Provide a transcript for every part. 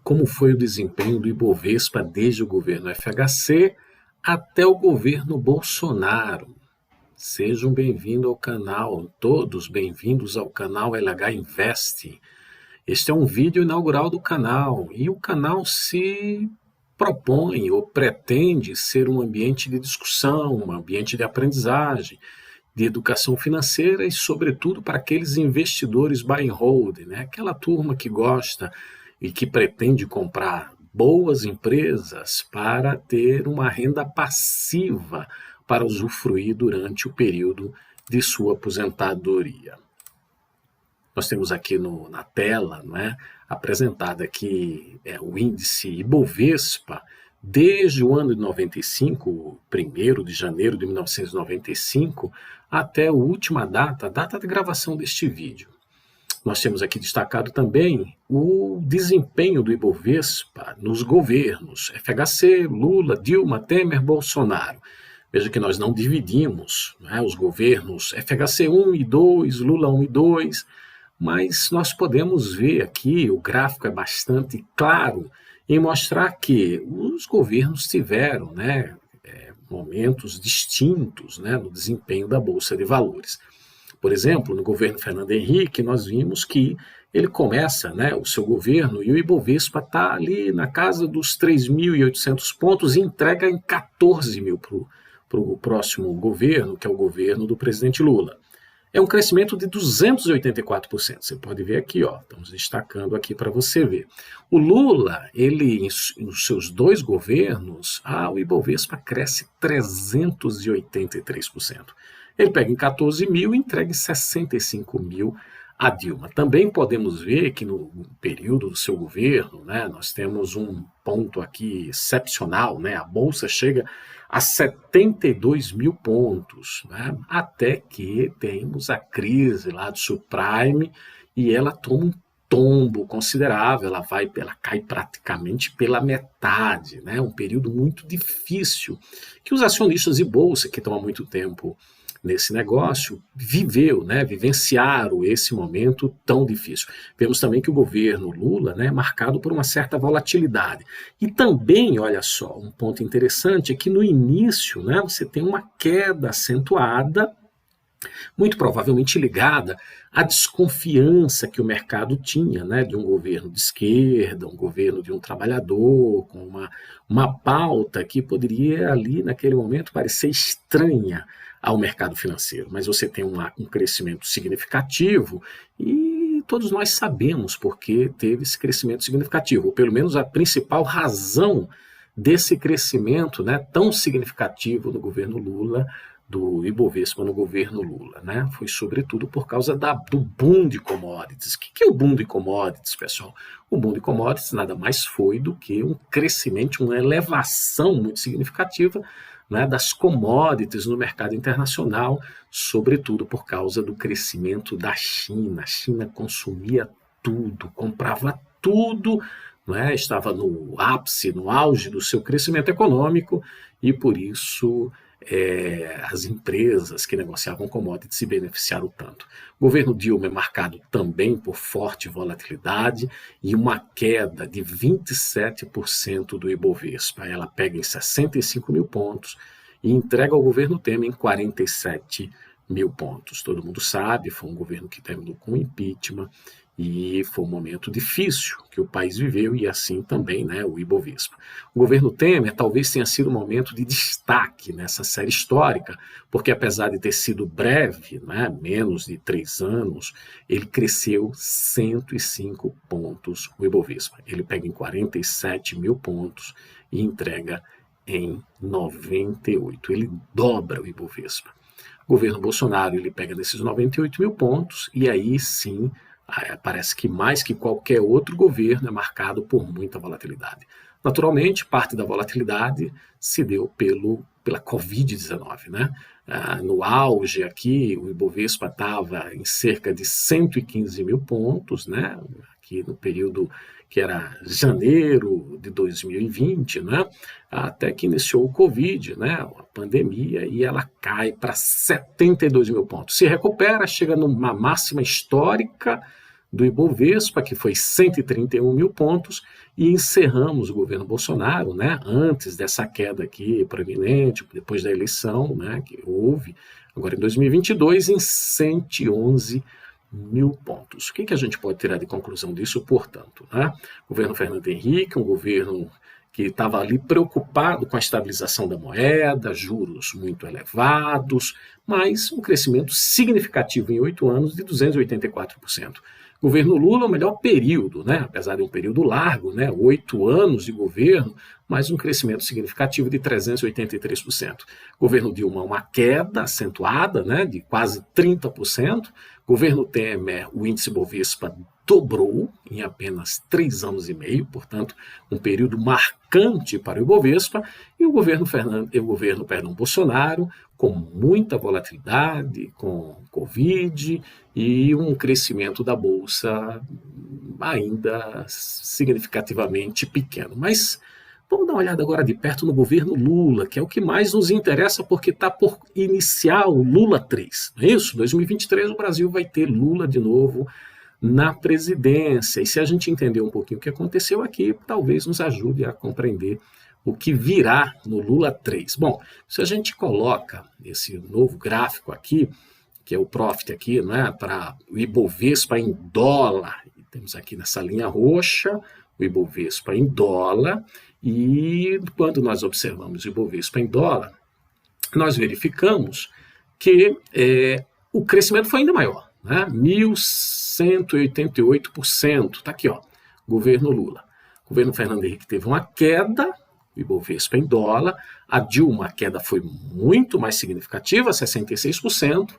como foi o desempenho do Ibovespa desde o governo FHC até o governo Bolsonaro. Sejam bem-vindos ao canal, todos bem-vindos ao canal LH Invest. Este é um vídeo inaugural do canal e o canal se propõe ou pretende ser um ambiente de discussão, um ambiente de aprendizagem, de educação financeira e, sobretudo, para aqueles investidores buy and hold, né? Aquela turma que gosta e que pretende comprar boas empresas para ter uma renda passiva para usufruir durante o período de sua aposentadoria. Nós temos aqui na tela, né, apresentado aqui o índice Ibovespa desde o ano de 95, 1º de janeiro de 1995, até a última data, a data de gravação deste vídeo. Nós temos aqui destacado também o desempenho do Ibovespa nos governos FHC, Lula, Dilma, Temer, Bolsonaro. Veja que nós não dividimos, né, os governos FHC 1 e 2, Lula 1 e 2, mas nós podemos ver aqui, o gráfico é bastante claro, em mostrar que os governos tiveram, né, momentos distintos, né, no desempenho da Bolsa de Valores. Por exemplo, no governo Fernando Henrique, nós vimos que ele começa, né, o seu governo e o Ibovespa está ali na casa dos 3.800 pontos e entrega em 14 mil para o próximo governo, que é o governo do presidente Lula. É um crescimento de 284%. Você pode ver aqui, ó, estamos destacando aqui para você ver. O Lula, ele, nos seus dois governos, o Ibovespa cresce 383%. Ele pega em 14 mil e entrega em 65 mil a Dilma. Também podemos ver que no período do seu governo, né, nós temos um ponto aqui excepcional, né, a Bolsa chega a 72 mil pontos, né, até que temos a crise lá do subprime e ela toma um tombo considerável, ela cai praticamente pela metade, né, um período muito difícil que os acionistas de bolsa que estão há muito tempo nesse negócio, vivenciaram esse momento tão difícil. Vemos também que o governo Lula, né, é marcado por uma certa volatilidade. E também, olha só, um ponto interessante é que no início, né, você tem uma queda acentuada, muito provavelmente ligada à desconfiança que o mercado tinha, né, de um governo de esquerda, um governo de um trabalhador, com uma pauta que poderia ali, naquele momento, parecer estranha ao mercado financeiro, mas você tem um crescimento significativo e todos nós sabemos por que teve esse crescimento significativo, ou pelo menos a principal razão desse crescimento, né, tão significativo no governo Lula, do Ibovespa no governo Lula, né, foi sobretudo por causa do boom de commodities. O que é o boom de commodities, pessoal? O boom de commodities nada mais foi do que um crescimento, uma elevação muito significativa, né, das commodities no mercado internacional, sobretudo por causa do crescimento da China. A China consumia tudo, comprava tudo, né, estava no ápice, no auge do seu crescimento econômico e por isso as empresas que negociavam commodities se beneficiaram tanto. O governo Dilma é marcado também por forte volatilidade e uma queda de 27% do Ibovespa. Ela pega em 65 mil pontos e entrega ao governo Temer em 47 mil pontos. Todo mundo sabe, foi um governo que terminou com impeachment e foi um momento difícil que o país viveu e assim também, né, o Ibovespa. O governo Temer talvez tenha sido um momento de destaque nessa série histórica, porque apesar de ter sido breve, né, menos de 3 anos, ele cresceu 105 pontos o Ibovespa. Ele pega em 47 mil pontos e entrega em 98. Ele dobra o Ibovespa. O governo Bolsonaro ele pega nesses 98 mil pontos e aí sim parece que mais que qualquer outro governo é marcado por muita volatilidade. Naturalmente, parte da volatilidade se deu pela Covid-19, né? No auge aqui, o Ibovespa estava em cerca de 115 mil pontos, né? Aqui no período que era janeiro de 2020, né? Até que iniciou o Covid, né? A pandemia, e ela cai para 72 mil pontos. Se recupera, chega numa máxima histórica do Ibovespa, que foi 131 mil pontos, e encerramos o governo Bolsonaro, né, antes dessa queda aqui proeminente, depois da eleição, né, que houve, agora em 2022, em 111 mil pontos. O que a gente pode tirar de conclusão disso, portanto? Né? O governo Fernando Henrique, um governo que estava ali preocupado com a estabilização da moeda, juros muito elevados, mas um crescimento significativo em 8 anos de 284%. Governo Lula, o melhor período, né? Apesar de um período largo, né? 8 anos de governo, mas um crescimento significativo de 383%. Governo Dilma, uma queda acentuada, né? De quase 30%. Governo Temer, o índice Bovespa dobrou em apenas 3 anos e meio, portanto, um período marcante para o Ibovespa, e o governo Bolsonaro, com muita volatilidade, com Covid e um crescimento da Bolsa ainda significativamente pequeno. Mas vamos dar uma olhada agora de perto no governo Lula, que é o que mais nos interessa, porque está por iniciar o Lula 3. Não é isso? 2023 o Brasil vai ter Lula de novo na presidência. E se a gente entender um pouquinho o que aconteceu aqui, talvez nos ajude a compreender o que virá no Lula 3. Bom, se a gente coloca esse novo gráfico aqui, que é o Profit aqui, né, para o Ibovespa em dólar, temos aqui nessa linha roxa o Ibovespa em dólar, e quando nós observamos o Ibovespa em dólar, nós verificamos que o crescimento foi ainda maior, né? 1.188%. Está aqui, ó, governo Lula. O governo Fernando Henrique teve uma queda, o Ibovespa em dólar. A Dilma, a queda foi muito mais significativa, 66%.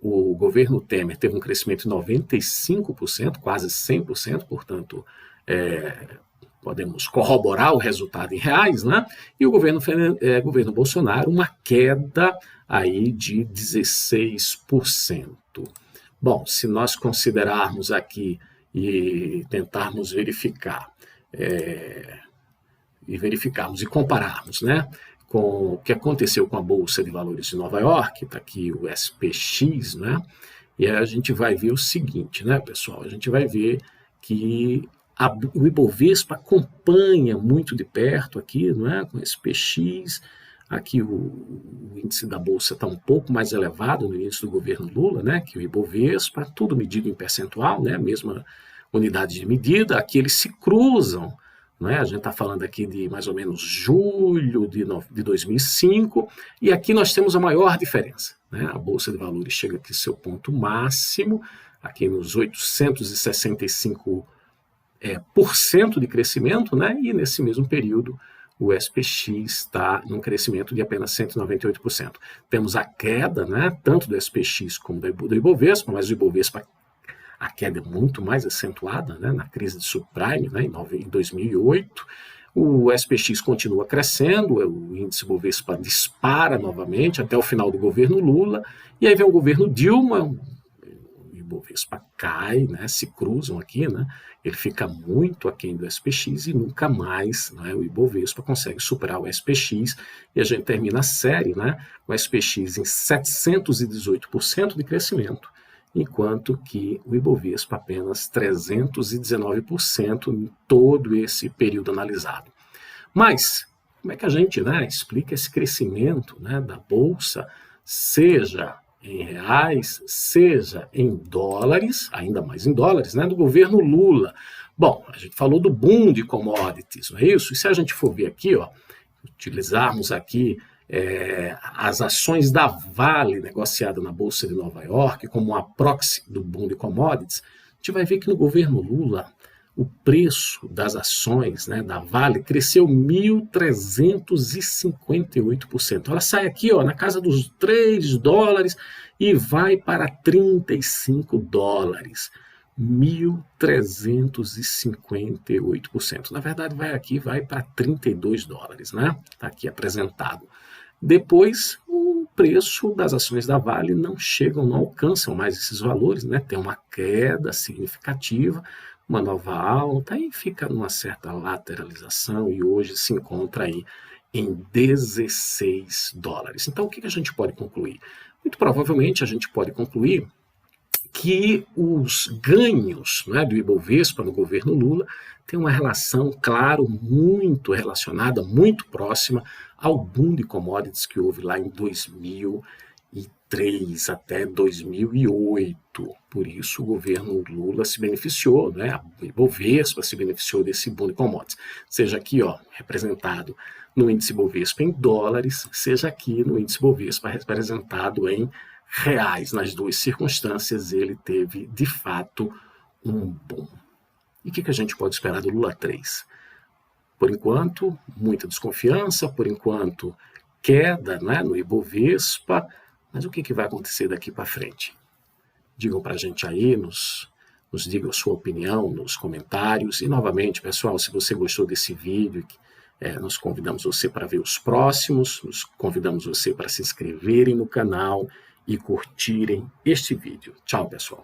O governo Temer teve um crescimento de 95%, quase 100%, portanto, podemos corroborar o resultado em reais, né? E o governo Bolsonaro, uma queda aí de 16%. Bom, se nós considerarmos aqui e tentarmos verificarmos e compararmos, né, com o que aconteceu com a Bolsa de Valores de Nova York, está aqui o SPX, né, e aí a gente vai ver o seguinte, né, pessoal, a gente vai ver que o Ibovespa acompanha muito de perto aqui, não é, com o SPX. Aqui o índice da Bolsa está um pouco mais elevado no início do governo Lula, né, que o Ibovespa, tudo medido em percentual, né, mesma unidade de medida. Aqui eles se cruzam, né, a gente está falando aqui de mais ou menos julho de 2005, e aqui nós temos a maior diferença, né, a Bolsa de Valores chega aqui ao seu ponto máximo, aqui nos 865% de crescimento, né, e nesse mesmo período o SPX está num crescimento de apenas 198%. Temos a queda, né, tanto do SPX como do Ibovespa, mas o Ibovespa, a queda é muito mais acentuada, né, na crise de subprime, né, em 2008. O SPX continua crescendo, o índice Ibovespa dispara novamente até o final do governo Lula, e aí vem o governo Dilma, o Ibovespa cai, né, se cruzam aqui, né, ele fica muito aquém do SPX e nunca mais, né, o Ibovespa consegue superar o SPX, e a gente termina a série, né, o SPX em 718% de crescimento, enquanto que o Ibovespa apenas 319% em todo esse período analisado. Mas como é que a gente, né, explica esse crescimento, né, da Bolsa, seja em reais, seja em dólares, ainda mais em dólares, né, do governo Lula? Bom, a gente falou do boom de commodities, não é isso? E se a gente for ver aqui, ó, utilizarmos aqui as ações da Vale negociada na Bolsa de Nova York como uma proxy do boom de commodities, a gente vai ver que no governo Lula o preço das ações, né, da Vale cresceu 1.358%. Ela sai aqui, ó, na casa dos $3 e vai para $35. 1.358%. Na verdade, vai para $32, né? Está aqui apresentado. Depois, o preço das ações da Vale não alcançam mais esses valores, né? Tem uma queda significativa, uma nova alta, e fica numa certa lateralização, e hoje se encontra aí em $16. Então, o que a gente pode concluir? Muito provavelmente a gente pode concluir que os ganhos, né, do Ibovespa no governo Lula têm uma relação, claro, muito relacionada, muito próxima ao boom de commodities que houve lá em 2003 até 2008. Por isso o governo Lula se beneficiou, né, o Ibovespa se beneficiou desse boom de commodities. Seja aqui, ó, representado no índice Bovespa em dólares, seja aqui no índice Bovespa representado em reais. Nas duas circunstâncias, ele teve, de fato, um boom. E o que a gente pode esperar do Lula 3? Por enquanto, muita desconfiança, por enquanto, queda, né, no Ibovespa, mas o que vai acontecer daqui para frente? Digam para a gente aí, nos digam a sua opinião nos comentários. E, novamente, pessoal, se você gostou desse vídeo, nós convidamos você para ver os próximos, nos convidamos você para se inscreverem no canal e curtirem este vídeo. Tchau, pessoal.